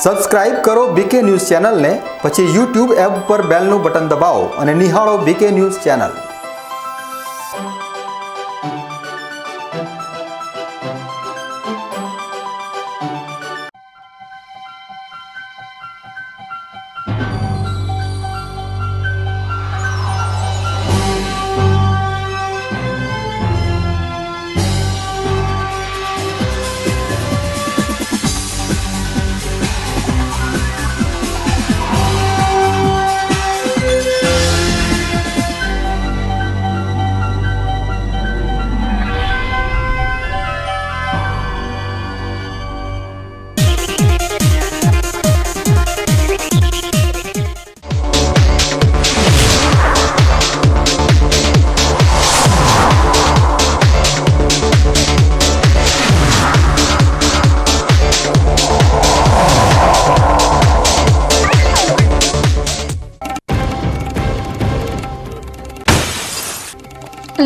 Subscribe કરો બીકે news ચેનલને, પછી YouTube એપ પર બેલનું બટન દબાવો અને નિહાળો બીકે ન્યૂઝ ચેનલ।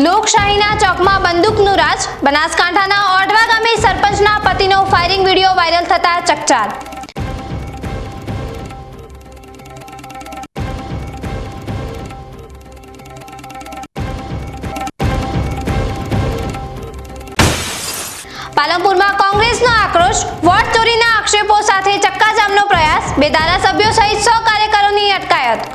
લોકશાહીના ચોકમાં બંદૂકનું રાજ। બનાસકાંઠાના ઓઢવા ગામે સરપંચના પતિનો ફાયરિંગ વિડીયો વાયરલ થતા ચકચાર। પાલનપુરમાં કોંગ્રેસનો આક્રોશ। વોટ ચોરીના આક્ષેપો સાથે ચક્કાજામનો પ્રયાસ। 2 ધારાસભ્યો સહિત 100 કાર્યકરોની અટકાયત।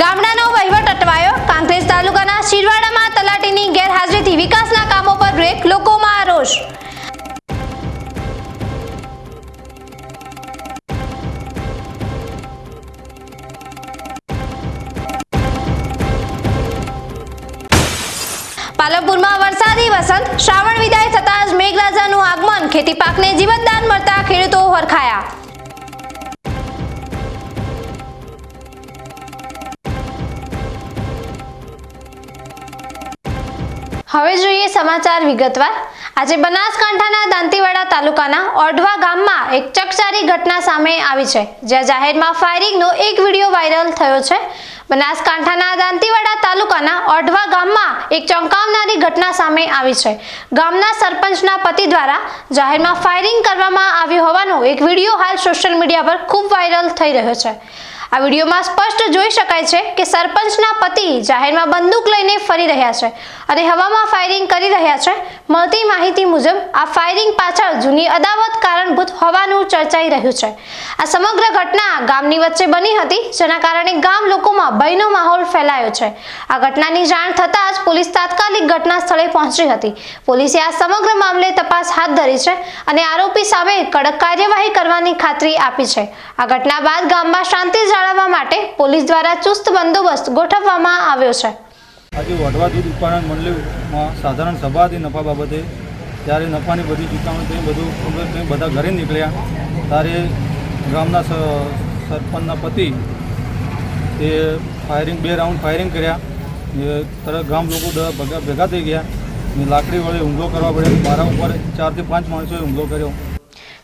ગામડાનો વહીવટ અટવાયો। કાંકરેજ તાલુકાના શિરવાડામાં તલાટીની ગેરહાજરીથી વિકાસના કામો પર બ્રેક। લોકોમાં રોષ। પાલનપુરમાં વરસાદી વસંત। શ્રાવણ વિદાય થતાં જ મેઘરાજાનું આગમન। ખેતી પાકને જીવતદાન મળતા ખેડૂતો હરખાયા। હવે જોઈએ સમાચાર વિગતવાર। આજે બનાસકાંઠાના દાંતીવાડા તાલુકાના ઓઢવા ગામમાં એક ચકચારી ઘટના સામે આવી છે, જ્યાં જાહેરમાં ફાયરિંગનો એક વિડીયો વાયરલ થયો છે। બનાસકાંઠાના દાંતીવાડા તાલુકાના ઓઢવા ગામમાં એક ચોંકાવનારી ઘટના સામે આવી છે। ગામના સરપંચના પતિ દ્વારા જાહેરમાં ફાયરિંગ કરવામાં આવ્યું હોવાનો એક વિડીયો હાલ સોશિયલ મીડિયા પર ખૂબ વાયરલ થઈ રહ્યો છે। આ વિડીયોમાં સ્પષ્ટ જોઈ શકાય છે કે સરપંચના પતિ જાહેરમાં બંદૂક લઈને ફરી રહ્યા છે અને હવામાં ફાયરિંગ કરી રહ્યા છે। મળતી માહિતી મુજબ આ ફાયરિંગ પાછળ જૂની અદાવત કારણભૂત હોવાનું ચર્ચાઈ રહ્યું છે। આ સમગ્ર ઘટના ગામની વચ્ચે બની હતી, જેના કારણે ગામ લોકોમાં ભયનો માહોલ ફેલાયો છે। આ ઘટનાની જાણ થતાં જ પોલીસ તાત્કાલિક ઘટના સ્થળે પહોંચી હતી। પોલીસે આ સમગ્ર મામલે તપાસ હાથ ધરી છે અને આરોપી સામે કડક કાર્યવાહી કરવાની ખાતરી આપી છે। આ ઘટના બાદ ગામમાં શાંતિ જાળવવા માટે પોલીસ દ્વારા ચુસ્ત બંદોબસ્ત ગોઠવવામાં આવ્યો છે। આજે વઢવા દૂધ ઉત્પાદન મંડળીમાં સાધારણ સભા હતી નફા બાબતે। ત્યારે નફાની બધી ચૂકવણી થઈ, બધું બધા ઘરે નીકળ્યા ત્યારે ગામના સરપંચના પતિ એ ફાયરિંગ 2 રાઉન્ડ ફાયરિંગ કર્યા। તરત ગામ લોકો ભેગા થઈ ગયા। લાકડી વડે હુમલો કરવા પડ્યો। મારા ઉપર 4 થી 5 માણસોએ હુમલો કર્યો।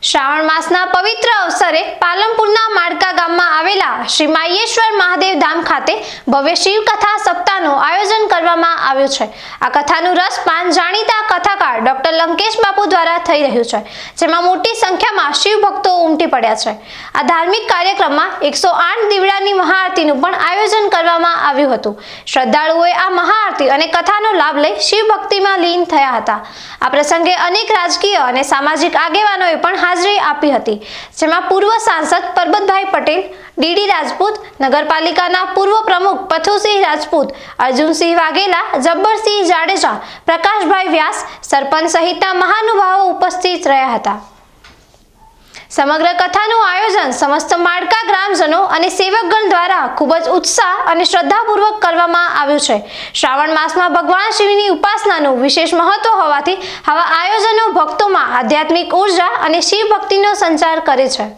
શ્રાવણ માસના પવિત્ર અવસરે પાલનપુરના માડકા ગામમાં આવેલા શ્રી માયેશ્વર મહાદેવ ધામ ખાતે ભવ્ય શિવ કથા સપ્તાહનું આયોજન કરવામાં આવ્યું છે। આ કથાનું રસપાન જાણીતા કથાકાર ડોક્ટર લંકેશ બાપુ દ્વારા થઈ રહ્યું છે, જેમાં મોટી સંખ્યામાં શિવ ભક્તો ઉમટી પડ્યા છે। આ ધાર્મિક કાર્યક્રમમાં 108 દીવડાની મહાઆરતીનું પણ આયોજન કરવામાં આવ્યું હતું। શ્રદ્ધાળુઓએ આ મહાઆરતી અને કથાનો લાભ લઈ શિવ ભક્તિમાં લીન થયા હતા। આ પ્રસંગે અનેક રાજકીય અને સામાજિક આગેવાનોએ પણ હાજરી આપી હતી, જેમાં પૂર્વ સાંસદ પરબતભાઈ પટેલ, ડીડી રાજપૂત, નગરપાલિકાના પૂર્વ પ્રમુખ પથુસિંહ રાજપૂત, અર્જુનસિંહ વાઘેલા, જબ્બરસિંહ જાડેજા, પ્રકાશભાઈ વ્યાસ, સરપંચ સહિતના મહાનુભાવો ઉપસ્થિત રહ્યા હતા। સમગ્ર કથાનું આયોજન સમસ્ત માડકા ગ્રામજનો અને સેવકગણ દ્વારા ખૂબ જ ઉત્સાહ અને શ્રદ્ધાપૂર્વક કરવામાં આવ્યું છે। શ્રાવણ માસમાં ભગવાન શિવની ઉપાસનાનું વિશેષ મહત્વ હોવાથી આવા આયોજનો ભક્તોમાં આધ્યાત્મિક ઉર્જા અને શિવ ભક્તિનો સંચાર કરે છે।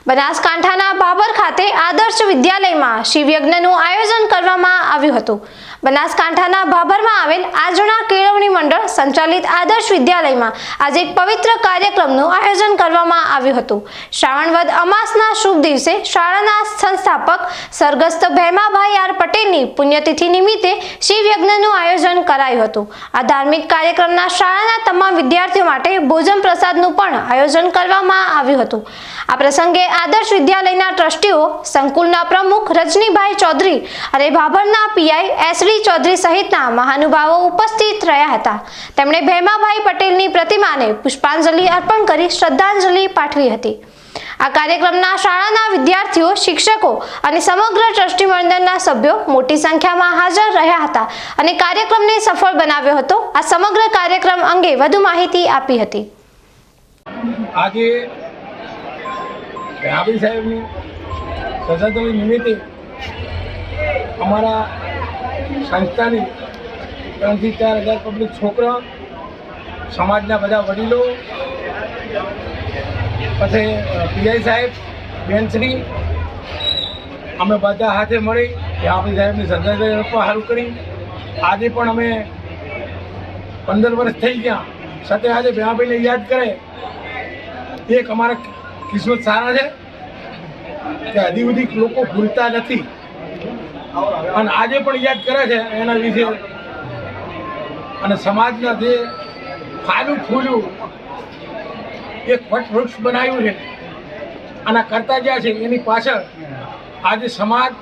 બનાસકાંઠાના બાબર ખાતે આદર્શ વિદ્યાલયમાં શિવયજ્ઞનું આયોજન કરવામાં આવ્યું હતું। બનાસકાંઠાના ભાભરમાં આવેલ આજણા કેળવણી મંડળ સંચાલિત આદર્શ વિદ્યાલયમાં આજે એક પવિત્ર કાર્યક્રમનું આયોજન કરવામાં આવ્યું હતું. શ્રાવણ વદ અમાસના શુભ દિવસે શાળાના સંસ્થાપક સ્વર્ગસ્થ ભેમાભાઈ આર પટેલની પુણ્યતિથિ નિમિત્તે શિવયજ્ઞનું આયોજન કરાયું હતું. આ ધાર્મિક કાર્યક્રમના શાળાના તમામ વિદ્યાર્થીઓ માટે ભોજન પ્રસાદનું પણ આયોજન કરવામાં આવ્યું હતું. આ પ્રસંગે આદર્શ વિદ્યાલયના ટ્રસ્ટીઓ, સંકુલના પ્રમુખ રજનીભાઈ ચૌધરી અને ભાભરના પીઆઈ એસડી ચૌધરી સહિતના મહાનુભાવો ઉપસ્થિત રહ્યા હતા. તેમણે ભેમાભાઈ પટેલની પ્રતિમાને પુષ્પાંજલિ અર્પણ કરી શ્રદ્ધાંજલિ પાઠવી હતી. આ કાર્યક્રમના શાળાના વિદ્યાર્થીઓ, શિક્ષકો અને સમગ્ર ટ્રસ્ટી મંડળના સભ્યો મોટી સંખ્યામાં હાજર રહ્યા હતા અને કાર્યક્રમને સફળ બનાવ્યો હતો. આ સમગ્ર કાર્યક્રમ અંગે વધુ માહિતી આપી હતી. આજે ભેમાભાઈ સાહેબની શ્રદ્ધાંજલિ નિમિત્તે અમારા સંસ્થાની 3 થી 4 હજાર પબ્લિક છોકરા, સમાજના બધા વડીલો, પછી પીઆઈ સાહેબ, બેનશ્રી, અમે બધા હાથે મળી ભેમાભાઈ સાહેબની શ્રદ્ધાંજલિ અર્પવા સારું કરી. આજે પણ અમે 15 વર્ષ થઈ ગયા છતાં આજે ભેમાભાઈને યાદ કરે એક અમારા કિસ્મત સારા છે કે હજી સુધી લોકો ભૂલતા નથી અને આજે પણ યાદ કરે છે એના વિશે. અને સમાજના જે ફાલું ફૂલ્યું એક વટવૃક્ષ બનાવ્યું છે અને કરતા જ્યાં છે એની પાછળ આજે સમાજ,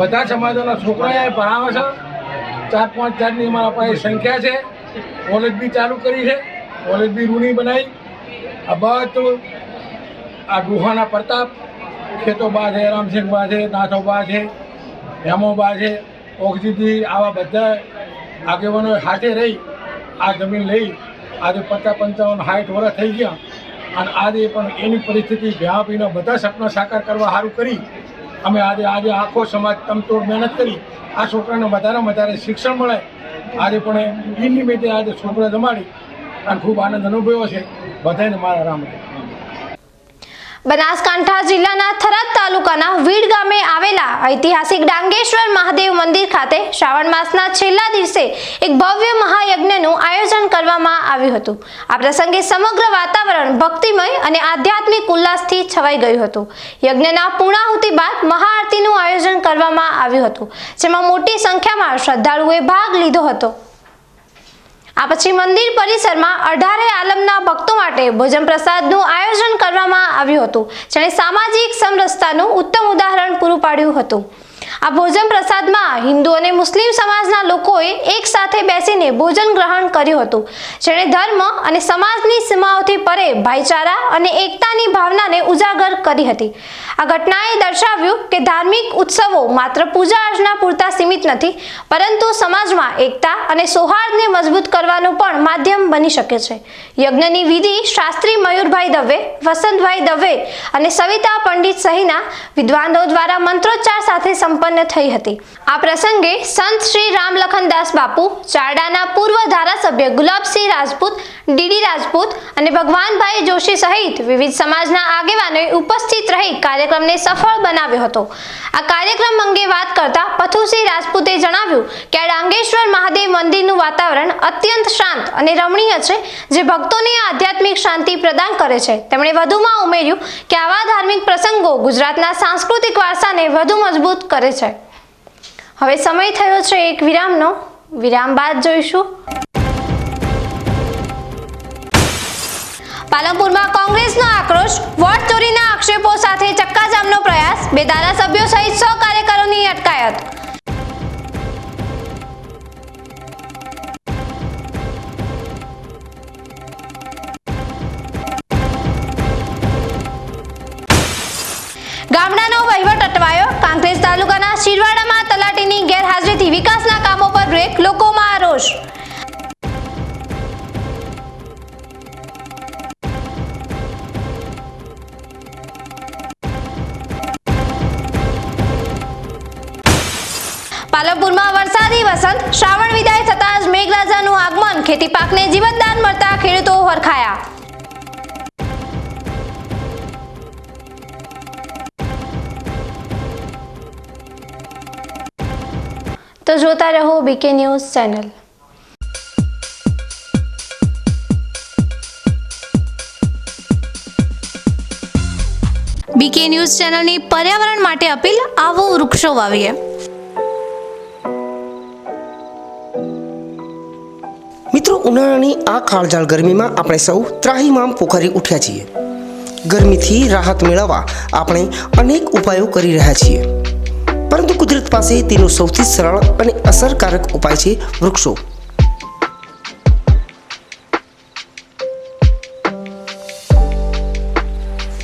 બધા સમાજોના છોકરાએ ભણાવે છે. 4-5 હજારની અમારા પાસે સંખ્યા છે. કોલેજ બી ચાલુ કરી છે, કોલેજ બી રૂની બનાવી. આ બધું આ ડુહાના પ્રતાપ, ખેતોબા છે, રામસિંહબા છે, નાથોબા છે, હેમોબા છે, ઓગજીથી, આવા બધા આગેવાનોએ હાથે રહી આ જમીન લઈ આજે 50, 55, 60 વર્ષ થઈ ગયા અને આજે પણ એની પરિસ્થિતિ ભેમાભાઈના બધા સપના સાકાર કરવા સારું કરી અમે આજે આખો સમાજ તમતોડ મહેનત કરી આ છોકરાને વધારે શિક્ષણ મળે. આજે પણ એ નિમિત્તે આજે છોકરા જમાડી અને ખૂબ આનંદ અનુભવ્યો છે. બધાને મારા રામ. બનાસકાંઠા જિલ્લાના થરાદ તાલુકાના વીડ ગામે આવેલા ઐતિહાસિક ડાંગેશ્વર મહાદેવ મંદિર ખાતે શ્રાવણ માસના છેલ્લા દિવસે એક ભવ્ય મહાયજ્ઞનું આયોજન કરવામાં આવ્યું હતું. આ પ્રસંગે સમગ્ર વાતાવરણ ભક્તિમય અને આધ્યાત્મિક ઉલ્લાસથી છવાઈ ગયું હતું. યજ્ઞના પૂર્ણાહુતિ બાદ મહાઆરતીનું આયોજન કરવામાં આવ્યું હતું, જેમાં મોટી સંખ્યામાં શ્રદ્ધાળુઓએ ભાગ લીધો હતો. આ પછી મંદિર પરિસરમાં 18 આલમના ભક્તો માટે ભોજન પ્રસાદનું આયોજન કરવામાં આવ્યું હતું, જેણે સામાજિક સમરસતાનું ઉત્તમ ઉદાહરણ પૂરું પાડ્યું હતું. આ ભોજન પ્રસાદમાં હિન્દુ અને મુસ્લિમ સમાજના લોકોએ એક સાથે બેસીને ભોજન ગ્રહણ કર્યું હતું, જેણે ધર્મ અને સમાજની સીમાઓથી પરે ભાઈચારા અને એકતાની ભાવનાને ઉજાગર કરી હતી. આ ઘટનાએ દર્શાવ્યું કે ધાર્મિક ઉત્સવો માત્ર પૂજા અર્ચના પૂરતા સીમિત નથી, પરંતુ સમાજમાં એકતા અને સૌહાર્દને મજબૂત કરવાનું પણ માધ્યમ બની શકે છે. યજ્ઞની વિધિ શાસ્ત્રી મયુરભાઈ દવે, વસંતભાઈ દવે અને સવિતા પંડિત સહિતના વિદ્વાનો દ્વારા મંત્રોચ્ચાર સાથે સંપન્ન થઈ હતી. આ પ્રસંગે સંત શ્રી રામલખનદાસ બાપુ, ચારડાના પૂર્વ ધારાસભ્ય ગુલાબસિંહ રાજપૂત, ડીડી રાજપૂત અને ભગવાનભાઈ જોશી સહિત વિવિધ સમાજના આગેવાનોએ ઉપસ્થિત રહી કાર્યક્રમને સફળ બનાવ્યો હતો. આ કાર્યક્રમ અંગે વાત કરતા પથુસિંહ રાજપૂતે જણાવ્યું કે આ ડાંગેશ્વર મહાદેવ મંદિરનું વાતાવરણ અત્યંત શાંત અને રમણીય છે, જે ભક્તોને આધ્યાત્મિક શાંતિ પ્રદાન કરે છે. તેમણે વધુમાં ઉમેર્યું કે આવા ધાર્મિક પ્રસંગો ગુજરાતના સાંસ્કૃતિક વારસાને વધુ મજબૂત કરે છે. હવે સમય થયો છે એક વિરામનો. વિરામ બાદ જોઈશું. પાલનપુરમાં કોંગ્રેસનો આક્રોશ, વોટ ચોરીના આક્ષેપો સાથે ચક્કાજામનો પ્રયાસ, 2 ધારાસભ્યો સહિત 100 કાર્યકરોની અટકાયત. ગામડાનો વહીવટ અટવાયો. કાંકરેજ તાલુકાના શિરવાડામાં તલાટીની ગેરહાજરીથી વિકાસના કામો પર બ્રેક, લોકોમાં રોષ. પાલનપુરમાં વરસાદી વસંત, શ્રાવણ વિદાય થતાં જ મેઘરાજાનું આગમન, ખેતી પાકને જીવતદાન મળતા ખેડૂતો હરખાયા. તો જોતા રહો BK news channel. BK news ચેનલની પર્યાવરણ માટે અપીલ, આવો વૃક્ષો વાવીએ. મિત્રો, ઉનાળાની આ કાળઝાળ ગરમીમાં આપણે સૌ ત્રાહિમામ પોકારી ઉઠ્યા છીએ. ગરમીથી રાહત મેળવવા આપણે અનેક ઉપાયો કરી રહ્યા છીએ, પરંતુ કુદરત પાસે તેનો સૌથી સરળ અને અસરકારક ઉપાય છે વૃક્ષો.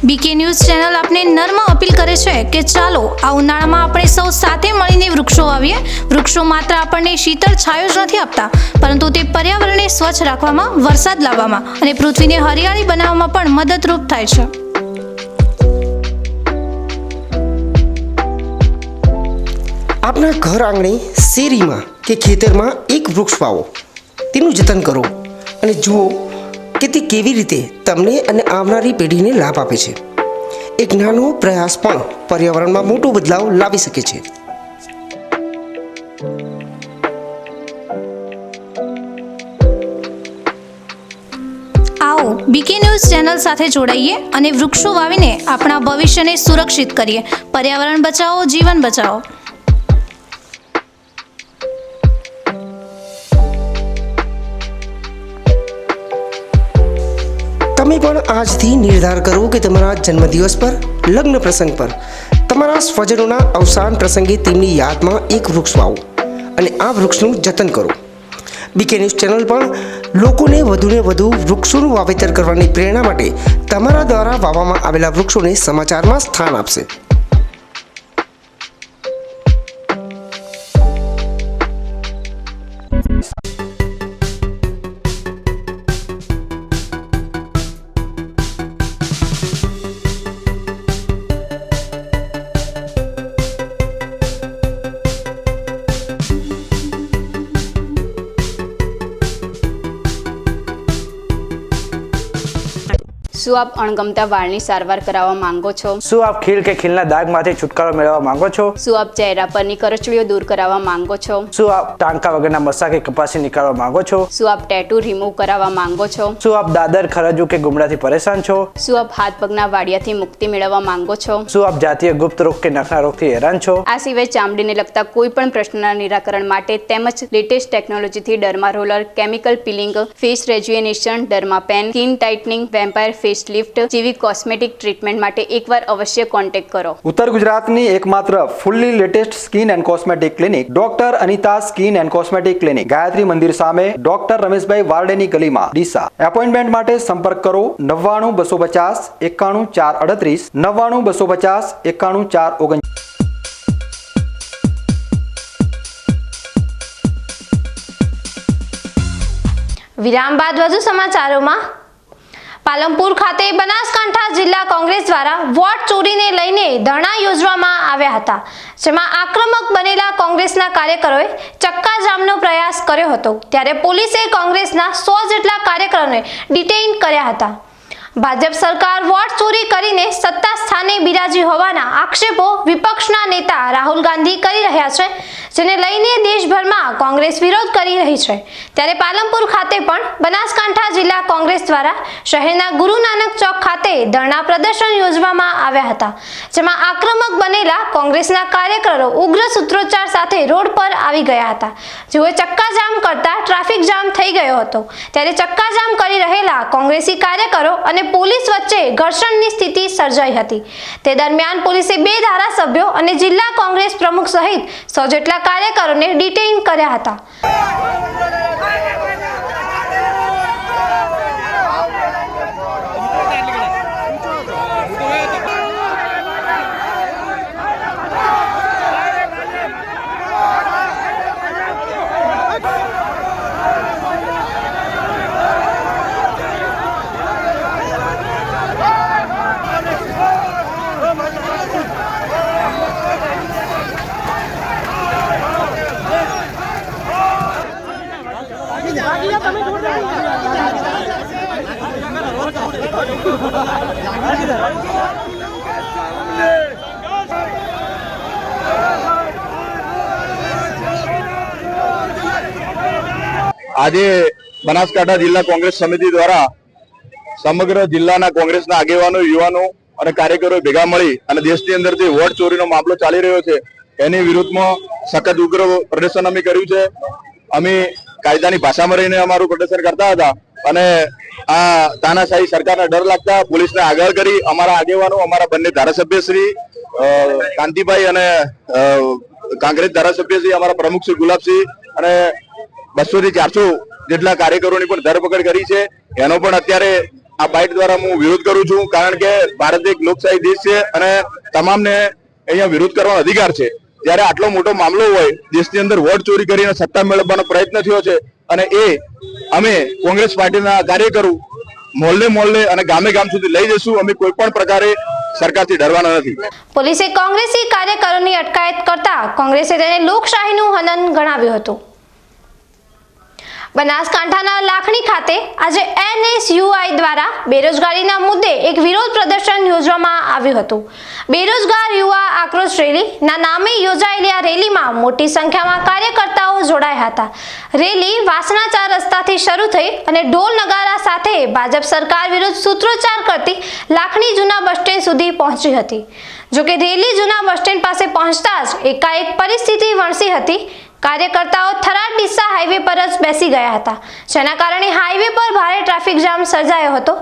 બીકે ન્યૂઝ ચેનલ આપને નર્મ અપીલ કરે છે કે ચાલો આ ઉનાળામાં આપણે સૌ સાથે મળીને વૃક્ષો વાવીએ. વૃક્ષો માત્ર આપણને શીતળ છાયો જ નથી આપતા, પરંતુ તે પર્યાવરણને સ્વચ્છ રાખવામાં, વરસાદ લાવવામાં અને પૃથ્વીને હરિયાળી બનાવવામાં પણ મદદરૂપ થાય છે. આપના ઘર આંગણે, શેરીમાં કે ખેતરમાં એક વૃક્ષ વાવો, તેનું જતન કરો અને જુઓ કે તે કેવી રીતે તમને અને આવનારી પેઢીને લાભ આપે છે. એક નાનો પ્રયાસ પણ પર્યાવરણમાં મોટો બદલાવ લાવી શકે છે. આવો બીકે ન્યૂઝ ચેનલ સાથે જોડાઈએ અને વૃક્ષો વાવીને આપણા ભવિષ્યને સુરક્ષિત કરીએ. પર્યાવરણ બચાવો, જીવન બચાવો. તમે પણ આજથી નિર્ધાર કરો કે તમારા જન્મદિવસ પર, લગ્ન પ્રસંગ પર, તમારા સ્વજનોના અવસાન પ્રસંગે તેમની યાદમાં એક વૃક્ષ વાવો અને આ વૃક્ષનું જતન કરો. બીકે ન્યૂઝ ચેનલ પણ લોકોને વધુને વધુ વૃક્ષોનું વાવેતર કરવાની પ્રેરણા માટે તમારા દ્વારા વાવવામાં આવેલા વૃક્ષોને સમાચારમાં સ્થાન આપશે. શું આપ અણગમતા વાળની સારવાર કરાવવા માંગો છો? શું આપ ખીલ કે ખીલના દાગમાંથી છુટકારો મેળવવા માંગો છો? શું આપ ચહેરા પરની કરચલીઓ દૂર કરાવવા માંગો છો? શું આપ ટાંકા વગરના મસા કે કપાસી નીકાળવા માંગો છો? શું આપ ટેટુ રિમૂવ કરાવવા માંગો છો? શું આપ દાદર, ખરજુ કે ગુમડાથી પરેશાન છો? શું આપ હાથ પગના વાડિયાથી મુક્તિ મેળવવા માંગો છો? શું આપ જાતીય ગુપ્ત રોગ કે નખના રોગથી હેરાન છો? આ સિવાય ચામડીને લગતા કોઈ પણ પ્રશ્નના નિરાકરણ માટે તેમજ લેટેસ્ટ ટેકનોલોજીથી derma roller, chemical peeling, face rejuvenation, derma pen, skin tightening, vampire face lift જેવી કોસ્મેટિક ટ્રીટમેન્ટ માટે એકવાર અવશ્ય કોન્ટેક્ટ કરો. ઉત્તર ગુજરાતની એકમાત્ર fully latest skin and cosmetic clinic doctor Anita skin and cosmetic clinic, Gayatri Mandir સામે, ડોક્ટર રમેશભાઈ વારડેની ગલીમાં, ડીસા. એપોઇન્ટમેન્ટ માટે સંપર્ક કરો 99 250 91 438, 99 250 91 439. વિરામ બાદ વધુ સમાચારોમાં. પાલનપુર ખાતે બનાસકાંઠા જિલ્લા કોંગ્રેસ દ્વારા વોટ ચોરીને લઈને ધરણા યોજવામાં આવ્યા હતા, જેમાં આક્રમક બનેલા કોંગ્રેસના કાર્યકરોએ ચક્કાજામનો પ્રયાસ કર્યો હતો. ત્યારે પોલીસે કોંગ્રેસના 100 જેટલા કાર્યકરોને ડિટેઇન કર્યા હતા. ભાજપ સરકાર વોટ ચોરી કરીને સત્તા સ્થાને બિરાજી હોવાના આક્ષેપો વિપક્ષના નેતા રાહુલ ગાંધી કરી રહ્યા છે, જેને લઈને દેશભરમાં કોંગ્રેસ વિરોધ કરી રહી છે. ત્યારે પાલનપુર ખાતે પણ બનાસકાંઠા જિલ્લા કોંગ્રેસ દ્વારા શહેરના ગુરુ નાનક ચોક ખાતે ધરણા પ્રદર્શન યોજવામાં આવ્યા હતા, જેમાં આક્રમક બનેલા કોંગ્રેસના કાર્યકરો ઉગ્ર સૂત્રોચ્ચાર સાથે રોડ પર આવી ગયા હતા, જેઓએ ચક્કાજામ કરતા ટ્રાફિક જામ થઈ ગયો હતો. ત્યારે ચક્કાજામ કરી રહેલા કોંગ્રેસી કાર્યકરો અને પોલીસ વચ્ચે ઘર્ષણની સ્થિતિ સર્જાઈ હતી. તે દરમિયાન પોલીસે 2 ધારાસભ્યો અને જિલ્લા કોંગ્રેસ પ્રમુખ સહિત 100 જેટલા કાર્યકરોને ડિટેઇન કર્યા હતા. આજે બનાસકાંઠા જિલ્લા કોંગ્રેસ સમિતિ દ્વારા સમગ્ર જિલ્લાના કોંગ્રેસના આગેવાનો, યુવાનો અને કાર્યકરો ભેગા મળી અને દેશની અંદર જે વોટ ચોરીનો મામલો ચાલી રહ્યો છે એની વિરુદ્ધમાં સખત ઉગ્ર પ્રદર્શન અમે કર્યું છે. અમે કાયદાની ભાષામાં રહીને અમારું પ્રદર્શન કરતા હતા અને આ તાનાશાહી સરકારને ડર લાગતા પોલીસને આગળ કરી અમારા આગેવાનો, અમારા બંને ધારાસભ્ય શ્રી કાંતિભાઈ અને કાંગ્રેસ ધારાસભ્ય શ્રી, અમારા પ્રમુખ શ્રી ગુલાબસિંહ અને 200 થી 400 જેટલા કાર્યકરોની પણ ધરપકડ કરી છે. એનો પણ અત્યારે આ બાઇટ દ્વારા હું વિરોધ કરું છું, કારણ કે ભારત એક લોકશાહી દેશ છે અને તમામને અહીંયા વિરોધ કરવાનો અધિકાર છે. જ્યારે આટલો મોટો મામલો હોય, દેશની અંદર વોટ ચોરી કરીને સત્તા મેળવવાનો પ્રયત્ન થયો છે અને એ અમે કોંગ્રેસ પાર્ટીના કાર્યકરો મોહલ્લે અને ગામે ગામ સુધી લઈ જઈશું. અમે કોઈ પણ પ્રકારે સરકારથી ડરવાના નથી. પોલીસે કોંગ્રેસી કાર્યકરોની અટકાયત કરતા કોંગ્રેસે તેને લોકશાહીનું હનન ગણાવ્યું હતું. બનાસકાંઠાના લાખણી ખાતે આજે NSUI દ્વારા બેરોજગારીના મુદ્દે એક વિરોધ પ્રદર્શન યોજવામાં આવ્યું હતું. બેરોજગાર યુવા આક્રોશ રેલીના નામે યોજાયેલી આ રેલીમાં મોટી સંખ્યામાં કાર્યકર્તાઓ જોડાયા હતા. રેલી વાસણા 4 રસ્તાથી શરૂ થઈ અને ઢોલ નગારા સાથે ભાજપ સરકાર વિરુદ્ધ સૂત્રોચ્ચાર કરતી લાખણી જૂના બસ સ્ટેન્ડ સુધી પહોંચી હતી. જોકે રેલી જૂના બસ સ્ટેન્ડ પાસે પહોંચતા જ એકાએક પરિસ્થિતિ વણસી હતી. કાર્યકર્તાઓ થરાદ ડીસા હાઈવે પર જ બેસી ગયા હતા, જેના કારણે હાઈવે પર ભારે ટ્રાફિક જામ સર્જાયો હતો.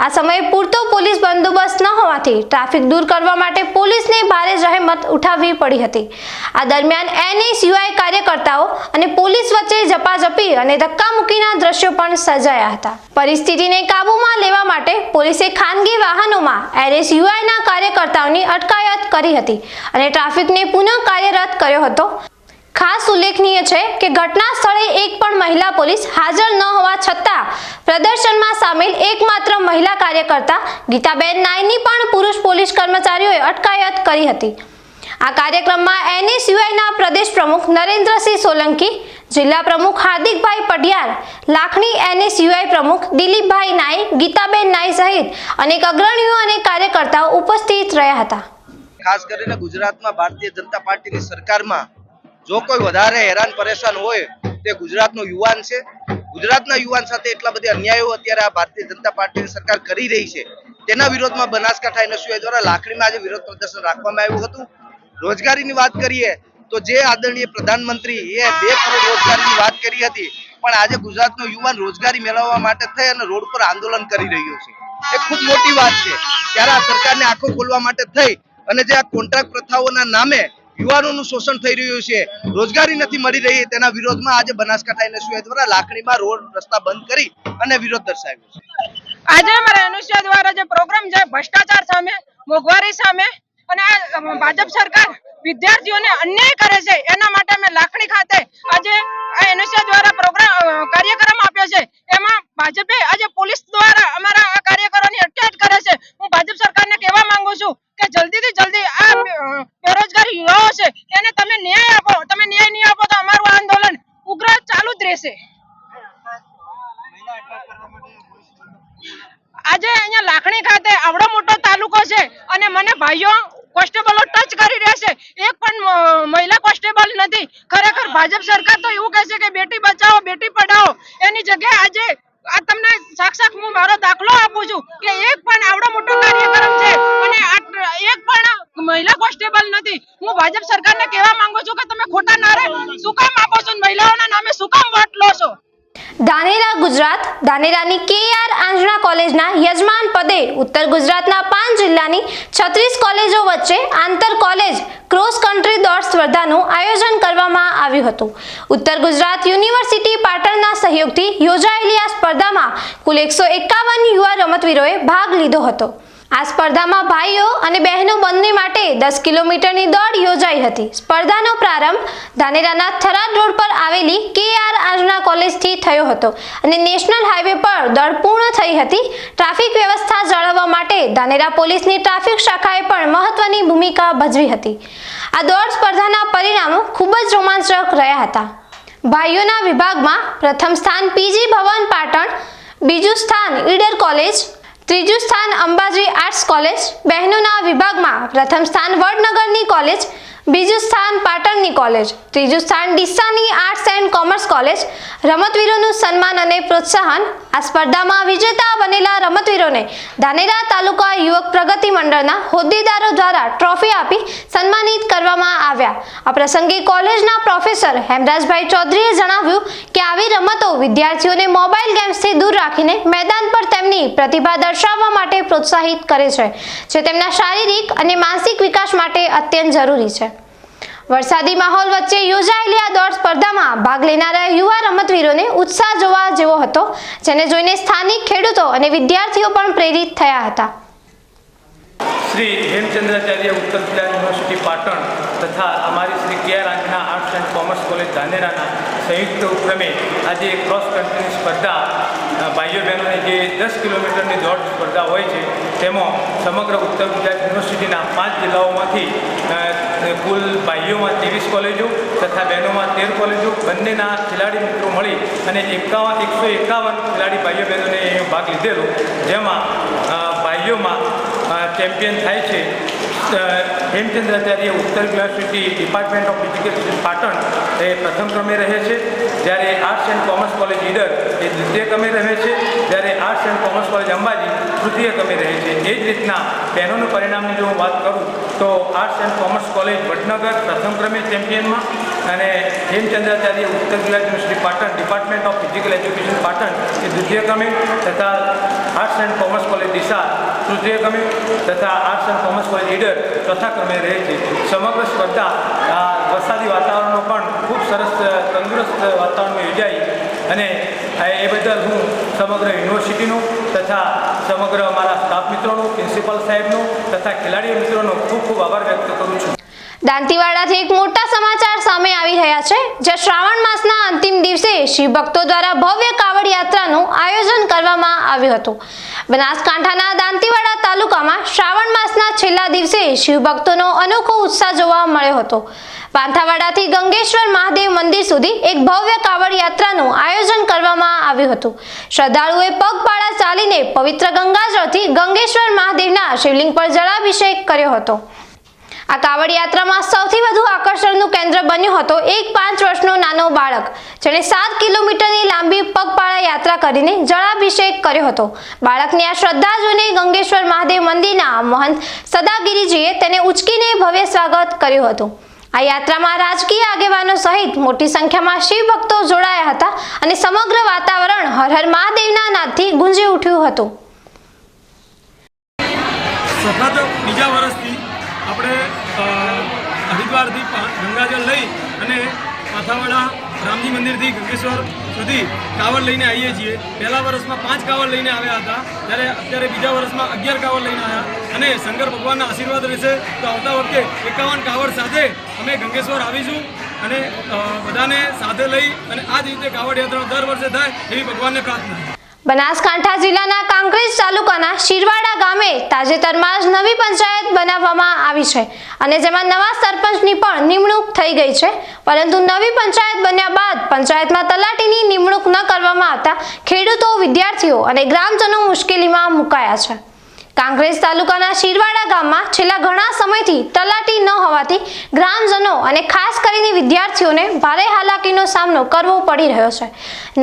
આ સમયે પૂરતો પોલીસ બંદોબસ્ત ન હોવાથી ટ્રાફિક દૂર કરવા માટે પોલીસને ભારે જહેમત ઉઠાવવી પડી હતી. આ દરમિયાન NSUI કાર્યકર્તાઓ અને પોલીસ વચ્ચે ઝપાઝપી અને ધક્કામુક્કીના દ્રશ્યો પણ સર્જાયા હતા. પરિસ્થિતિને કાબૂમાં લેવા માટે પોલીસે ખાનગી વાહનોમાં NSUIના કાર્યકર્તાઓની અટકાયત કરી હતી અને ટ્રાફિકને પુનઃ કાર્યરત કર્યો હતો. ખાસ ઉલ્લેખનીય છે કે ઘટના સ્થળે એક પણ મહિલા પોલીસ હાજર ન હોવા છતાં પ્રદર્શનમાં સામેલ એકમાત્ર મહિલા કાર્યકર્તા ગીતાબેન નાયની પણ પુરુષ પોલીસ કર્મચારીઓએ અટકાયત કરી હતી. આ કાર્યક્રમમાં NSUIના પ્રદેશ પ્રમુખ નરેન્દ્રસિંહ સોલંકી, જિલ્લા પ્રમુખ હાર્દિકભાઈ પડિયાર, લાખણી NSUI પ્રમુખ દિલીપભાઈ નાય, ગીતાબેન નાય સહિત અનેક અગ્રણીઓ અને કાર્યકર્તાઓ ઉપસ્થિત રહ્યા હતા. ખાસ કરીને ગુજરાતમાં ભારતીય જનતા પાર્ટીની સરકારમાં જો કોઈ વધારે હેરાન પરેશાન હોય તે ગુજરાતનો યુવાન છે. ગુજરાતના યુવાન સાથે એટલા બધા અન્યાયો અત્યારે આ ભારતીય જનતા પાર્ટીની સરકાર કરી રહી છે, તેના વિરોધમાં બનાસકાંઠા NSUI દ્વારા લાખણીમાં આજે વિરોધ પ્રદર્શન રાખવામાં આવ્યું હતું. રોજગારીની વાત કરીએ તો જે આદરણીય પ્રધાનમંત્રી એ 2 કરોડ રોજગારીની વાત કરી હતી, પણ આજે ગુજરાતનો યુવાન રોજગારી મેળવવા માટે થઈ અને રોડ પર આંદોલન કરી રહ્યો છે. એ ખૂબ મોટી વાત છે. ત્યારે આ સરકારને આંખો ખોલવા માટે થઈ અને જે આ કોન્ટ્રાક્ટ પ્રથાઓના નામે યુવાનોનું શોષણ થઈ રહ્યું છે, રોજગારી નથી મળી રહી, તેના વિરોધમાં આજે બનાસકાંઠા NSUI દ્વારા લાખણીમાં રોડ રસ્તા બંધ કરી અને વિરોધ દર્શાવ્યો છે. આજે અમારા NSUI દ્વારા જે પ્રોગ્રામ છે ભ્રષ્ટાચાર સામે, મોંઘવારી સામે અને ભાજપ સરકાર વિદ્યાર્થીઓને અન્યાય કરે છે, એના માટે અમે લાખણી ખાતે આજે NSUI દ્વારા પ્રોગ્રામ કાર્યક્રમ આપ્યો છે. એમાં ભાજપે આજે પોલીસ દ્વારા અમારા આ કાર્યકરોની અટકાયત કરે છે. હું ભાજપ સરકારને કહેવા માંગુ છું કે જલ્દીથી જલ્દી આ બેરોજગાર યુવાઓ છે એને તમે ન્યાય આપો. તમે ન્યાય નહીં આપો તો અમારું આંદોલન ઉગ્ર ચાલુ જ રહેશે. આજે અહીંયા લાખણી ખાતે આવડો મોટો તાલુકો છે અને મને ભાઈઓ કોન્સ્ટેબલો ટચ કરી રહ્યા છે, એક પણ મહિલા કોન્સ્ટેબલ નથી. ખરેખર ભાજપ સરકાર તો એવું કહે છે કે બેટી બચાવો બેટી પઢાઓ, એની જગ્યાએ આજે આ તમને સાક્ષાત હું મારો દાખલો આપું છું કે એક પણ આવડો મોટો કાર્યક્રમ છે અને એક પણ મહિલા કોન્સ્ટેબલ નથી. હું ભાજપ સરકારને કહેવા માંગુ છું કે તમે ખોટા નારે શું કામ આપો છો, મહિલાઓના નામે શું કામ વોટ લો છો. ધાનેરા ગુજરાત ધાનેરાની KR આંજણા કોલેજના યજમાન પદે ઉત્તર ગુજરાતના 5 જિલ્લાની 36 કોલેજો વચ્ચે આંતર કોલેજ ક્રોસ કન્ટ્રી દોડ સ્પર્ધાનું આયોજન કરવામાં આવ્યું હતું. ઉત્તર ગુજરાત યુનિવર્સિટી પાટણના સહયોગથી યોજાયેલી આ સ્પર્ધામાં કુલ 151 યુવા રમતવીરોએ ભાગ લીધો હતો. આ સ્પર્ધામાં ભાઈઓ અને બહેનો બંને માટે 10 કિલોમીટરની દોડ યોજાઈ હતી. સ્પર્ધાનો પ્રારંભ ધાનેરાના થરાદ રોડ પર આવેલી KR આંજણા કોલેજથી થયો હતો અને નેશનલ હાઈવે પર દોડ પૂર્ણ થઈ હતી. ટ્રાફિક વ્યવસ્થા જાળવવા માટે ધાનેરા પોલીસની ટ્રાફિક શાખાએ પણ મહત્વની ભૂમિકા ભજવી હતી. આ દોડ સ્પર્ધાના પરિણામો ખૂબ જ રોમાંચક રહ્યા હતા. ભાઈઓના વિભાગમાં પ્રથમ સ્થાન PG ભવન પાટણ, બીજું સ્થાન ઈડર કોલેજ, ત્રીજું સ્થાન અંબાજી આર્ટ્સ કોલેજ. બહેનોના વિભાગમાં પ્રથમ સ્થાન વડનગરની કોલેજ, બીજું સ્થાન પાટણની કોલેજ, ત્રીજું સ્થાન ડીસાની આર્ટ્સ એન્ડ કોમર્સ કોલેજ. રમતવીરોનું સન્માન અને પ્રોત્સાહન. આ સ્પર્ધામાં વિજેતા બનેલા રમતવીરોને ધાનેરા તાલુકા યુવક પ્રગતિ મંડળના હોદ્દેદારો દ્વારા ટ્રોફી આપી સન્માનિત કરવામાં આવ્યા. આ પ્રસંગે કોલેજના પ્રોફેસર હેમરાજભાઈ ચૌધરીએ જણાવ્યું કે આવી રમતો વિદ્યાર્થીઓને મોબાઈલ ગેમ્સથી દૂર રાખીને મેદાન પર તેમની પ્રતિભા દર્શાવવા માટે પ્રોત્સાહિત કરે છે, જે તેમના શારીરિક અને માનસિક વિકાસ માટે અત્યંત જરૂરી છે. વરસાદી માહોલ વચ્ચે યોજાયેલી આ દોડ સ્પર્ધામાં ભાગ લેનારા યુવા રમતવીરોને ઉત્સાહ જોવા જેવો હતો, જેને જોઈને સ્થાનિક ખેડૂતો અને વિદ્યાર્થીઓ પણ પ્રેરિત થયા હતા. શ્રી હેમચંદ્રાચાર્ય ઉત્તર ગુજરાત યુનિવર્સિટી પાટણ તથા અમારી Shri KR. Anjana arts and commerce college ધાનેરાના સંયુક્ત ઉપક્રમે આજે ક્રોસ કન્ટ્રીની સ્પર્ધા ભાઈઓ બહેનોની જે 10 કિલોમીટરની દોડ સ્પર્ધા હોય છે તેમાં સમગ્ર ઉત્તર ગુજરાત યુનિવર્સિટીના 5 જિલ્લાઓમાંથી કુલ ભાઈઓમાં 23 કોલેજો તથા બહેનોમાં 13 કોલેજો બંનેના ખેલાડી મિત્રો મળી અને 151 ખેલાડી ભાઈઓ બહેનોને ભાગ લીધેલો, જેમાં ભાઈઓમાં ચેમ્પિયન થાય છે Hemchandracharya Uttar university department of education Patan એ પ્રથમ ક્રમે રહે છે, જ્યારે arts and commerce college Idar એ દ્વિતીય ક્રમે રહે છે, જ્યારે arts and commerce college Ambaji તૃતીય ક્રમે રહે છે. એ જ રીતના બહેનોનું પરિણામની જો હું વાત કરું તો arts and commerce college Vadnagar પ્રથમ ક્રમે ચેમ્પિયનમાં અને Hemchandracharya Uttar Gujarat university Patan department of physical education Patan એ દ્વિતીય ક્રમે તથા arts and commerce college Deesa તૃતીય ક્રમે તથા arts and commerce college Idar ચોથા ક્રમે રહે છે. સમગ્ર સ્પર્ધા વરસાદી વાતાવરણમાં પણ ખૂબ સરસ તંદુરસ્ત વાતાવરણમાં યોજાઈ અને એ બદલ હું સમગ્ર યુનિવર્સિટીનો તથા સમગ્ર અમારા સ્ટાફ મિત્રોનો, પ્રિન્સિપાલ સાહેબનો તથા ખેલાડીઓ મિત્રોનો ખૂબ ખૂબ આભાર વ્યક્ત કરું છું. દાંતીવાડાથી એક મોટા સમાચાર સામે આવી રહ્યા છે, જે શ્રાવણ માસના અંતિમ દિવસે શિવ ભક્તો દ્વારા ભવ્ય કાવડ યાત્રાનું આયોજન કરવામાં આવ્યું હતું. બનાસકાંઠાના દાંતીવાડા તાલુકામાં શ્રાવણ માસના છેલ્લા દિવસે શિવ ભક્તોનો અનોખો ઉત્સાહ જોવા મળ્યો હતો. પાંથાવાડાથી ગંગેશ્વર મહાદેવ મંદિર સુધી એક ભવ્ય કાવડ યાત્રાનું આયોજન કરવામાં આવ્યું હતું. શ્રદ્ધાળુઓએ પગપાળા ચાલીને પવિત્ર ગંગાજળથી ગંગેશ્વર મહાદેવના શિવલિંગ પર જળાભિષેક કર્યો હતો. આ કાવડ યાત્રામાં સૌથી વધુ આકર્ષણનું કેન્દ્ર બન્યો હતો એક 5 વર્ષનો નાનો બાળક, જેણે 7 કિલોમીટરની લાંબી પગપાળા યાત્રા કરીને જળાભિષેક કર્યો હતો. બાળકની આ શ્રદ્ધા જોઈને ગંગેશ્વર મહાદેવ મંદિરના મહંત સદાગીરીજીએ તેને ઉચકીને ભવ્ય સ્વાગત કર્યું હતું. આ યાત્રામાં રાજકીય આગેવાનો સહિત મોટી સંખ્યામાં શિવ ભક્તો જોડાયા હતા અને સમગ્ર વાતાવરણ હર હર મહાદેવના નાદથી ગુંજી ઉઠ્યું હતું. સતત બીજા વર્ષથી આપણે હરિદ્વારથી ગંગાજળ લઈ અને પાંથાવાડા રામજી મંદિરથી ગંગેશ્વર સુધી કાવડ લઈને આવીએ છીએ. પહેલા વર્ષમાં 5 કાવડ લઈને આવ્યા હતા, ત્યારે અત્યારે બીજા વર્ષમાં 11 કાવડ લઈને આવ્યા અને શંકર ભગવાનના આશીર્વાદ રહેશે તો આવતા વખતે 51 કાવડ સાથે અમે ગંગેશ્વર આવીશું અને બધાને સાથે લઈ અને આ જ રીતે કાવડ યાત્રા દર વર્ષે થાય એવી ભગવાનને પ્રાર્થના. બનાસકાંઠા જિલ્લાના કાંકરેજ તાલુકાના શિરવાડા ગામે તાજેતરમાં જ નવી પંચાયત બનાવવામાં આવી છે અને જેમાં નવા સરપંચની પણ નિમણૂક થઈ ગઈ છે, પરંતુ નવી પંચાયત બન્યા બાદ પંચાયતમાં તલાટીની નિમણૂક ન કરવામાં આવતા ખેડૂતો, વિદ્યાર્થીઓ અને ગ્રામજનો મુશ્કેલીમાં મુકાયા છે. કાંકરેજ તાલુકાના શિરવાડા ગામમાં છેલ્લા ઘણા સમયથી તલાટી ન હોવાથી ગ્રામજનો અને ખાસ કરીને વિદ્યાર્થીઓને ભારે હાલાકીનો સામનો કરવો પડી રહ્યો છે.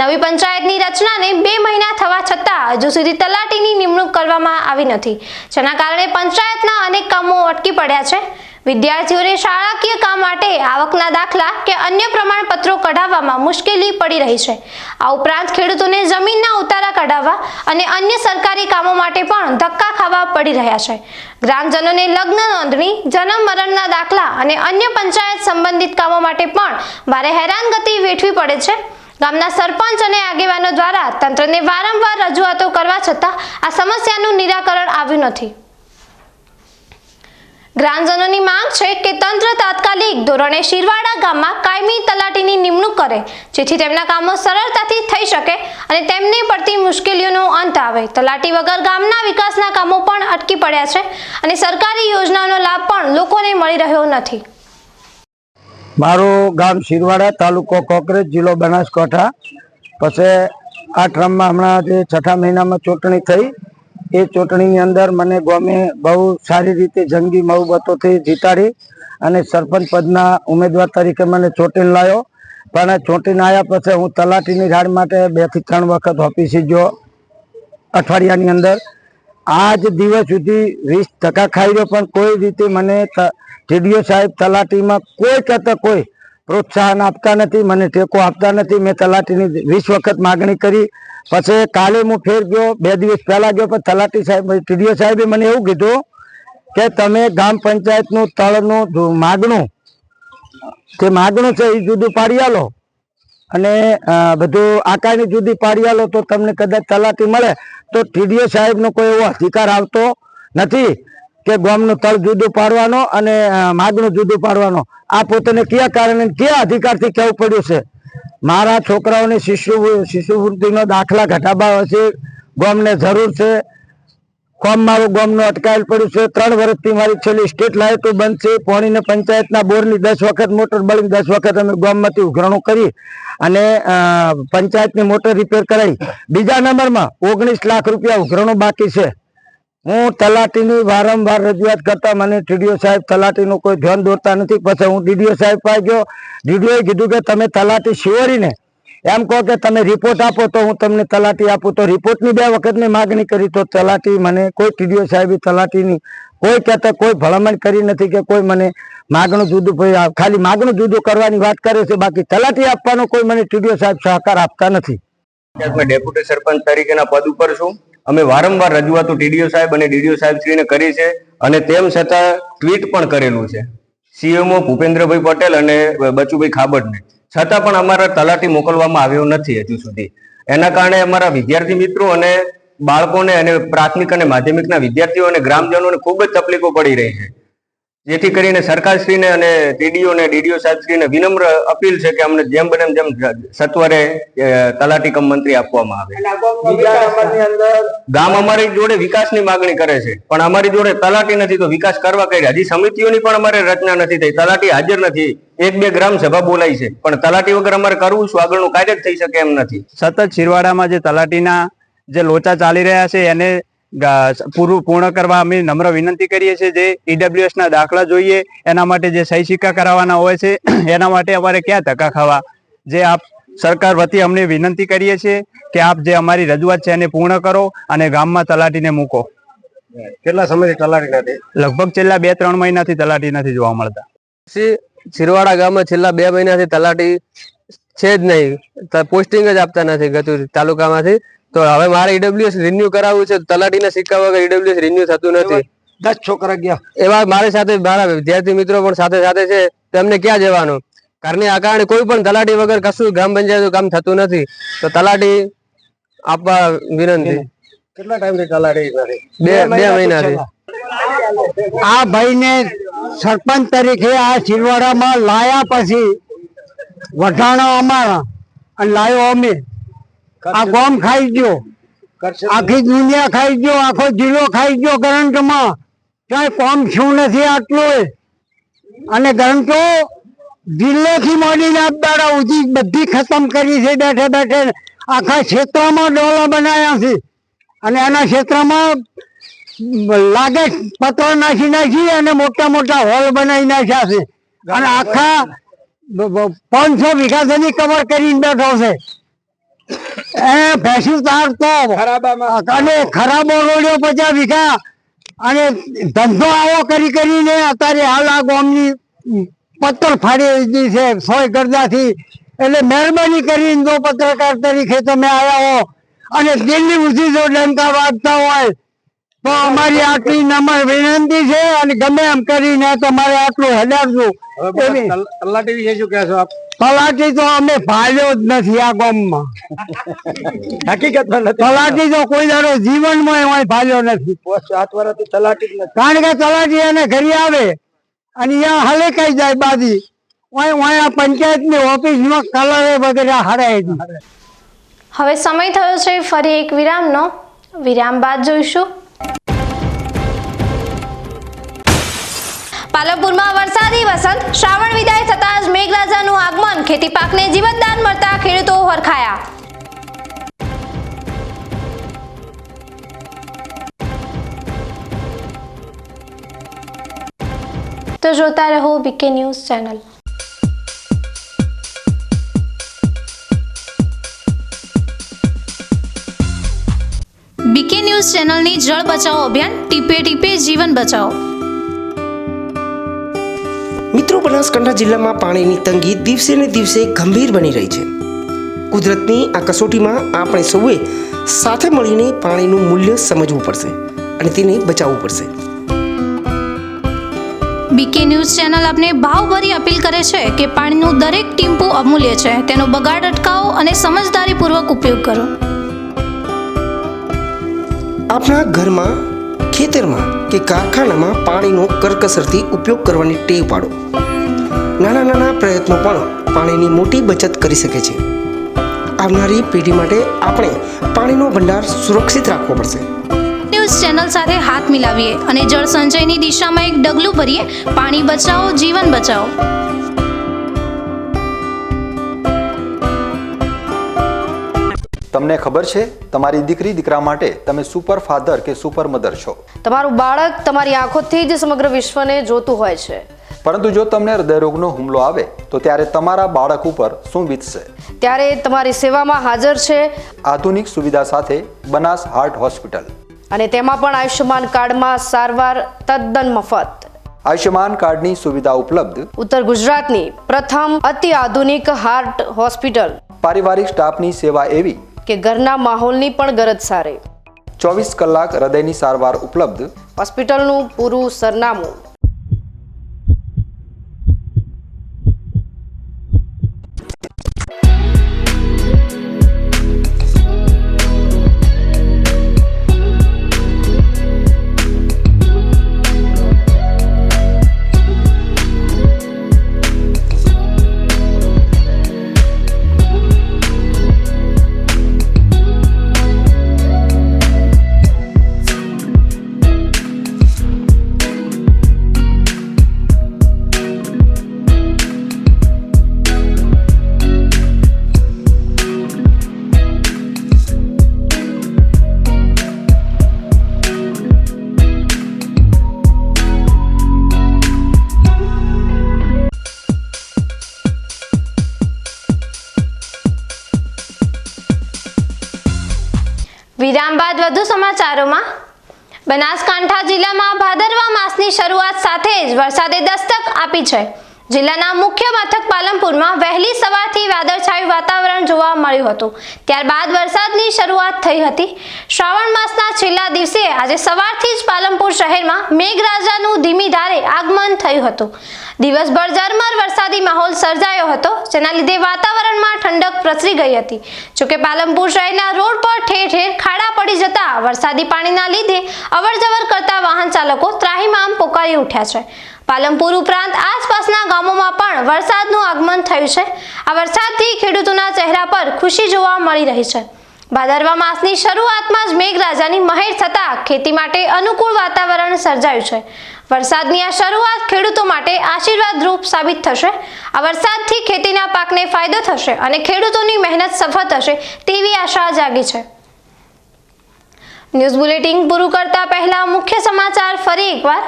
નવી પંચાયતની રચનાને 2 મહિના થવા છતાં હજુ સુધી તલાટીની નિમણૂક કરવામાં આવી નથી, જેના કારણે પંચાયતના અનેક કામો અટકી પડ્યા છે. વિદ્યાર્થીઓને શાળાકીય કામ માટે આવકના દાખલા કે અન્ય પ્રમાણપત્રો કઢાવવામાં મુશ્કેલી પડી રહી છે. આ ઉપરાંત ખેડૂતોને જમીનના ઉતારા કઢાવવા અને અન્ય સરકારી કામો માટે પણ ધક્કા ખાવા પડી રહ્યા છે. ગ્રામજનોને લગ્ન નોંધણી, જન્મ મરણના દાખલા અને અન્ય પંચાયત સંબંધિત કામો માટે પણ ભારે હેરાનગતિ વેઠવી પડે છે. ગામના સરપંચ અને આગેવાનો દ્વારા તંત્રને વારંવાર રજૂઆતો કરવા છતાં આ સમસ્યાનું નિરાકરણ આવ્યું નથી. ગ્રામજનોની માંગ છે કે તંત્ર તાત્કાલિક ધોરણે શિરવાડા ગામમાં કાયમી તલાટીની નિમણૂક કરે, જેથી તેમના કામો સરળતાથી થઈ શકે અને તેમને પડતી મુશ્કેલીઓનો અંત આવે. તલાટી વગર ગામના વિકાસના કામો પણ અટકી પડ્યા છે અને સરકારી યોજનાઓનો લાભ પણ લોકોને મળી રહ્યો નથી. મારું ગામ શિરવાડા, તાલુકો કોકરેજ, જિલ્લો બનાસકાંઠા. પછી આ ટ્રમમાં હમણાં જે 6ઠા મહિનામાં ચૂંટણી થઈ એ ચૂંટણીની અંદર મને ગામે બહુ સારી રીતે જંગી બહુમતોથી જીતાડી અને સરપંચ પદના ઉમેદવાર તરીકે મને ચૂંટીને લાવ્યો. પણ ચૂંટીને આવ્યા પછી હું તલાટીની રાડ માટે 2 થી 3 વખત ઓફિસે ગયો અઠવાડિયાની અંદર. આજ દિવસ સુધી 20% ખાઈ રહ્યો, પણ કોઈ રીતે મને ટીડીઓ સાહેબ તલાટીમાં કોઈ કહેતા કોઈ પ્રોત્સાહન આપતા નથી, મને ટેકો આપતા નથી. મેં તલાટીની 20 વખત માગણી કરી. પછી કાલે હું ફેર ગયો, 2 દિવસ પહેલા ગયો, પણ તલાટી સાહેબ ટીડીઓ સાહેબે મને એવું કીધું કે તમે ગ્રામ પંચાયતનું તળનું માગણું છે એ જુદું પાડી આલો અને બધું આકારની જુદી પાડી આલો તો તમને કદાચ તલાટી મળે. તો ટીડીઓ સાહેબનો કોઈ એવો અધિકાર આવતો નથી કે ગામનું તળ જુદું પાડવાનો અને માગણું જુદું પાડવાનો. આ પોતાને કયા કારણે કયા અધિકારથી કહેવું પડ્યું છે. મારા છોકરાઓને શિષ્યવૃત્તિનો દાખલા ઘટાડવા છે, ગામને જરૂર છે. કોમ મારું ગામનું અટકાયેલ પડ્યું છે. 3 વર્ષથી મારી છેલ્લી સ્ટ્રીટ લાઇટો બંધ છે. પાણીને પંચાયતના બોરની 10 વખત મોટર બળી, 10 વખત અમે ગામમાંથી ઉઘરાણું કરી અને પંચાયતની મોટર રિપેર કરાવી. બીજા નંબરમાં 19 લાખ રૂપિયા ઉઘરાણું બાકી છે. હું તલાટીની વારંવાર રજૂઆત કરતા મને ટીડીઓ સાહેબ તલાટીનું કોઈ ધ્યાન દોરતા નથી. પછી હું ડીડીઓ સાહેબ પાસે ગયો. ડીડીઓએ કીધું કે તમે તલાટી શિવરીને એમ કહો કે તમે રિપોર્ટ આપો તો હું તમને તલાટી આપું. તો રિપોર્ટની 2 વખત મેં માગણી કરી તો તલાટી મને કોઈ ટીડીઓ સાહેબે તલાટીની કોઈ કહેતા કોઈ ભલામણ કરી નથી કે કોઈ મને માગણું જુદું, ખાલી માગણું જુદું કરવાની વાત કરે છે, બાકી તલાટી આપવાનો કોઈ મને ટીડીઓ સાહેબ સહકાર આપતા નથી. મેં ડેપ્યુટી સરપંચ તરીકેના પદ ઉપર છું. અમે વારંવાર રજૂઆતો ટીડીઓ સાહેબ અને ડીડીઓ સાહેબ શ્રીને કરી છે અને તેમ છતાં ટ્વીટ પણ કરેલું છે સીએમઓ ભૂપેન્દ્રભાઈ પટેલ અને બચુભાઈ ખાબડને, છતાં પણ અમારા તલાટી મોકલવામાં આવ્યો નથી હજુ સુધી. એના કારણે અમારા વિદ્યાર્થી મિત્રો અને બાળકોને અને પ્રાથમિક અને માધ્યમિકના વિદ્યાર્થીઓ અને ગ્રામજનોને ખૂબ જ તકલીફો પડી રહી છે. જેથી કરીને સરકારશ્રીને અને ટીડીઓ અને ડીડીઓ સાહેબશ્રીને વિનમ્ર અપીલ છે કે અમને જેમ બને જેમ સત્વરે તલાટી કમ મંત્રી આપવામાં આવે. ગામ અમારી જોડે વિકાસની માગણી કરે છે પણ અમારી જોડે તલાટી નથી તો વિકાસ કરવા કઈ. હજી સમિતિઓની પણ અમારે રચના નથી થઈ, તલાટી હાજર નથી. 1-2 ગ્રામ સભા બોલાઈ છે પણ તલાટી વગર અમારે કરવું શું, આગળનું કાર્ય જ થઈ શકે એમ નથી. સતત છિરવાડામાં જે તલાટીના જે લોચા ચાલી રહ્યા છે એને પૂર્ણ કરવા અમે નમ્ર વિનંતી કરીએ છીએ. જે ઈડબ્લ્યુએસ ના દાખલા જોઈએ એના માટે જે સહી સિક્કા કરાવવાના હોય છે એના માટે અમારે ક્યાં ધક્કા ખાવા. જે આપ સરકાર વતી અમને વિનંતી કરીએ છીએ કે આપ જે અમારી રજૂઆત છે એને પૂર્ણ કરો અને ગામમાં તલાટીને મૂકો. કેટલા સમયથી તલાટી નથી? લગભગ છેલ્લા 2-3 મહિનાથી તલાટી નથી જોવા મળતા. છિરવાડા ગામમાં છેલ્લા 2 મહિનાથી તલાટી છે જ નહીં, પોસ્ટિંગ જ આપતા નથી ગતુર તાલુકામાંથી. તો હવે મારે ઈડબ્લ્યુએસ રિન્યુ કરાવવું છે, તલાટીના સિક્કા વગર ઈડબ્લ્યુએસ રિન્યુ થતું નથી. 10 છોકરા ગયા એવા મારી સાથે મારા વિદ્યાર્થી મિત્રો પણ સાથે છે. તેમને ક્યાં જવાનું? ઘરની આ કારણે કોઈ પણ તલાટી વગર કશું ગ્રામ પંચાયતનું કામ થતું નથી. તો તલાટી આપવા વિનંતી. કેટલા ટાઈમથી તલાટી નથી? 2 મહિનાથી. આ ભાઈને સરપંચ તરીકે આ છિરવાડામાં લાયા પછી વઢાણો અમારા અને લાયો અમે. આ ગામ ખાઈ ગયો, આખી દુનિયા ખાઈ ગયો, આખો જિલ્લો ખાઈ ગયો કરંટમાં. ક્યાંય કોમ શું નથી આટલું. અને કરંટો જિલ્લોથી માંડીને આપદારા સુધી બધી ખતમ કરી છે. બેઠે બેઠે આખા ક્ષેત્રમાં ડોલા બનાવ્યા છે અને એના ક્ષેત્રમાં લાગે પત્રો નાખી અને મોટા મોટા હોલ બનાવી નાખ્યા છે અને આખા 500 વીઘા જમીન કવર કરીને બેઠો છે. ભેંસું તારતો અને ખરાબો રોડ્યો 50 વીઘા અને ધંધો આવો કરીને અત્યારે હાલ આ ગામની પત્તર ફાડી દીધી છે 100 ગરદાથી. એટલે મહેરબાની કરીને જો પત્રકાર તરીકે તમે આવ્યા હો અને દિલ્હી સુધી જો ડંકા વાગતા હોય તો અમારી આટલી નમ્ર વિનંતી છે અને ગમે એમ કરીને તમારે આટલું હડાવજો. તલાટી વિશે શું કહેશો આપ? તલાટી તો અમે ભાલ્યો જ નથી આ ગામમાં. હકીકતમાં નથી. તલાટી તો કોઈ દાડો જીવનમાં એમાં ભાલ્યો નથી. 7 વર્ષથી તલાટી જ નથી. કારણ કે તલાટી એને ઘરે આવે અને અહીંયા હલે કઈ જાય બાદી આ પંચાયતની ઓફિસમાં કલરે વગેરે હરાય. હવે સમય થયો છે ફરી એક વિરામનો. વિરામ બાદ જોઈશું. પાલનપુરમાં વરસાદી વસંત. શ્રાવણ વિદાય થતા જ મેઘરાજાનું આગમન. ખેતી પાકને જીવતદાન મળતા ખેડૂતો હરખાયા. તો જોતા રહો BK news channel. BK news ચેનલની જળ બચાવો અભિયાન ટીપે ટીપે જીવન બચાવો. મિત્રો, બનાસકાંઠા જિલ્લામાં પાણીની તંગી દિવસે ને દિવસે ગંભીર બની રહી છે. કુદરતની આ કસોટીમાં આપણે સૌએ સાથે મળીને પાણીનું મૂલ્ય સમજવું પડશે અને તેને બચાવવું પડશે. બીકે ન્યૂઝ ચેનલ આપને ભાવભરી અપીલ કરે છે કે પાણીનું દરેક ટીમ્પું અમૂલ્ય છે. તેનો બગાડ અટકાવો અને સમજદારીપૂર્વક ઉપયોગ કરો. આપણા ઘરમાં, ખેતરમાં કે કારખાનામાં પાણીનો કરકસરથી ઉપયોગ કરવાની ટેવ પાડો. નાના નાના પ્રયત્નો પણ પાણીની મોટી બચત કરી શકે છે. આવનારી પેઢી માટે આપણે પાણીનો ભંડાર સુરક્ષિત રાખવો પડશે. ન્યૂઝ ચેનલ સાથે હાથ મિલાવીએ અને જળ સંચયની દિશામાં એક ડગલું ભરીએ. પાણી બચાવો, જીવન બચાવો. તમને ખબર છે, તમારી દીકરી દીકરા માટે તમે સુપર ફાધર કે સુપર મધર છો. તમારું બાળક તમારી આંખોથી જ સમગ્ર વિશ્વને જોતું હોય છે. પરંતુ જો તમને હૃદયરોગનો હુમલો આવે તો ત્યારે તમારા બાળક ઉપર શું વીતશે? ત્યારે તમારી સેવામાં હાજર છે આધુનિક સુવિધા સાથે બનાસ હાર્ટ હોસ્પિટલ, અને તેમાં પણ આયુષ્યમાન કાર્ડમાં સારવાર તદ્દન મફત. આયુષ્યમાન કાર્ડની સુવિધા ઉપલબ્ધ. ઉત્તર ગુજરાતની પ્રથમ અતિ આધુનિક હાર્ટ હોસ્પિટલ. પારિવારિક સ્ટાફની સેવા એવી કે ઘરના માહોલની પણ ગરજ સારી. 24 કલાક હૃદયની સારવાર ઉપલબ્ધ. હોસ્પિટલનું પૂરું સરનામું. વિરામ બાદ વધુ સમાચારોમાં. બનાસકાંઠા જિલ્લામાં ભાદરવા માસની શરૂઆત સાથે જ વરસાદે દસ્તક આપી છે. જિલ્લાના મુખ્ય મથક પાલનપુરમાં વહેલી સવારથી વાદળછાયું વાતાવરણ જોવા મળ્યું હતું. ત્યારબાદ વરસાદની શરૂઆત થઈ હતી. શ્રાવણ માસના છેલ્લા દિવસે આજે સવારથી જ પાલનપુર શહેરમાં મેઘરાજાનું ધીમી ધારે આગમન થયું હતું. દિવસભર ઝરમર વરસાદી માહોલ સર્જાયો હતો, જેના લીધે વાતાવરણમાં ઠંડક પ્રસરી ગઈ હતી. જોકે પાલનપુર શહેરના રોડ પર ઠેર ઠેર ખાડા પડી જતા વરસાદી પાણીના લીધે અવરજવર કરતા વાહન ચાલકો ત્રાહિમામ પોકારી ઉઠ્યા છે. પાલનપુર ઉપરાંત આસપાસના ગામોમાં પણ વરસાદનું આગમન થયું છે. આ વરસાદથી ખેડૂતોના ચહેરા પર ખુશી જોવા મળી રહી છે. ભાદરવા માસની શરૂઆતમાં જ મેઘરાજાની મહેર થતા ખેતી માટે અનુકૂળ વાતાવરણ સર્જાયું છે. વરસાદની આ શરૂઆત ખેડૂતો માટે આશીર્વાદરૂપ સાબિત થશે. આ વરસાદથી ખેતીના પાકને ફાયદો થશે અને ખેડૂતોની મહેનત સફળ થશે તેવી આશા જાગી છે. ન્યૂઝ બુલેટિન પૂરું કરતા પહેલા મુખ્ય સમાચાર ફરી એકવાર.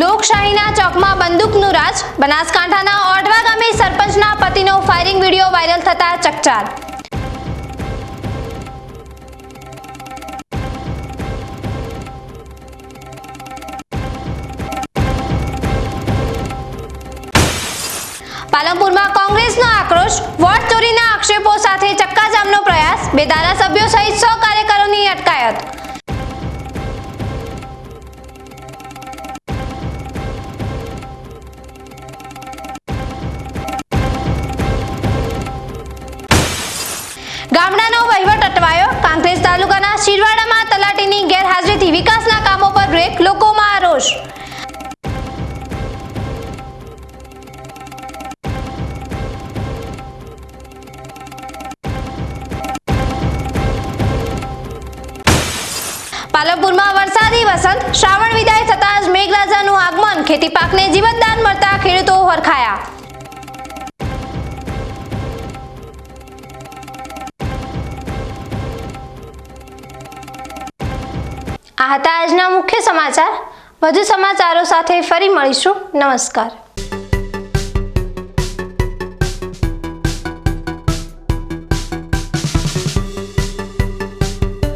લોકશાહીના ચોકમાં બંદૂકનું રાજ. બનાસકાંઠાના ઓઢવા ગામે સરપંચના પતિનો ફાયરિંગ વિડીયો વાયરલ થતા ચકચાર. પાલનપુરમાં કોંગ્રેસનો આક્રોશ. વોટ ચોરીના આક્ષેપો સાથે ચક્કાજામનો પ્રયાસ. 2 ધારાસભ્યો સહિત 100 કાર્યકરોની અટકાયત. ગામડાનો વહીવટ અટવાયો. કાંકરેજ તાલુકાના શિરવાડામાં તલાટીની ગેરહાજરીથી વિકાસના કામો પર બ્રેક. લોકોમાં રોષ. પાલનપુરમાં વરસાદી વસંત, શ્રાવણ વિદાય થતાં જ મેઘરાજાનું આગમન, ખેતી પાકને જીવતદાન મળતા ખેડૂતો હરખાયા. આ હતા આજના મુખ્ય સમાચાર. વધુ સમાચારો સાથે ફરી મળીશું. નમસ્કાર.